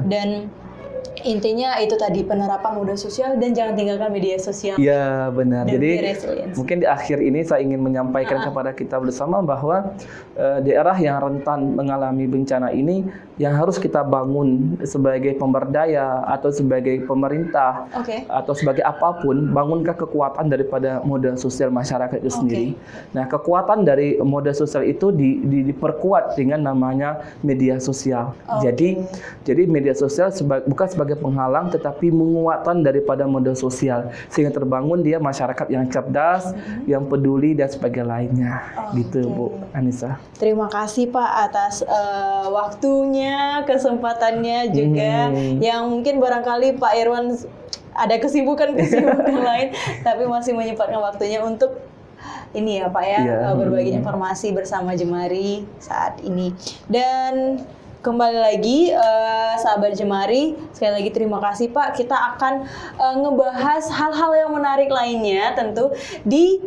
Dan intinya itu tadi penerapan media sosial dan jangan tinggalkan media sosial. Iya benar. Jadi mungkin di akhir ini saya ingin menyampaikan kepada kita bersama bahwa daerah yang rentan mengalami bencana ini yang harus kita bangun sebagai pemberdaya atau sebagai pemerintah atau sebagai apapun, bangunkah kekuatan daripada modal sosial masyarakat itu sendiri. Nah, kekuatan dari modal sosial itu diperkuat dengan namanya media sosial. Jadi media sosial bukan sebagai penghalang tetapi menguatkan daripada modal sosial sehingga terbangun dia masyarakat yang cerdas, yang peduli dan sebagainya. Gitu Bu Anissa. Terima kasih Pak atas waktunya, kesempatannya juga yang mungkin barangkali Pak Irwan ada kesibukan lain tapi masih menyempatkan waktunya untuk ini ya Pak ya, berbagi informasi bersama Jemari saat ini. Dan kembali lagi sahabat Jemari, sekali lagi terima kasih Pak. Kita akan ngebahas hal-hal yang menarik lainnya tentu di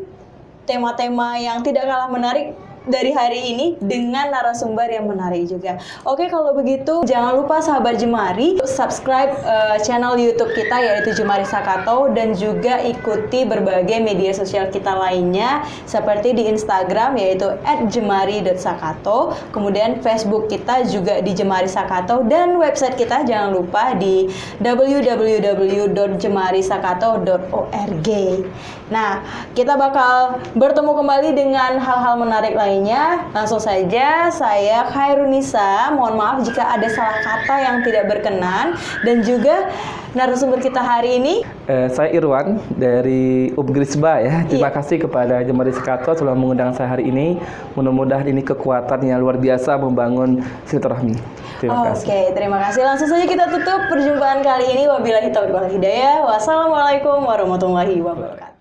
tema-tema yang tidak kalah menarik dari hari ini dengan narasumber yang menarik juga. Kalau begitu jangan lupa sahabat Jemari subscribe channel YouTube kita yaitu Jemari Sakato dan juga ikuti berbagai media sosial kita lainnya seperti di Instagram yaitu @jemari.sakato, kemudian Facebook kita juga di Jemari Sakato dan website kita jangan lupa di www.jemarisakato.org. Nah, kita bakal bertemu kembali dengan hal-hal menarik lainnya. Langsung saja, saya Khairunisa. Mohon maaf jika ada salah kata yang tidak berkenan. Dan juga narasumber kita hari ini. Saya Irwan dari Ubgrisba ya. Terima kasih kepada Jemari Sakato telah mengundang saya hari ini. Mudah-mudahan ini kekuatan yang luar biasa membangun silaturahmi. Terima kasih. Terima kasih. Langsung saja kita tutup perjumpaan kali ini. Wabillahi taufiq wal hidayah. Wassalamualaikum warahmatullahi wabarakatuh.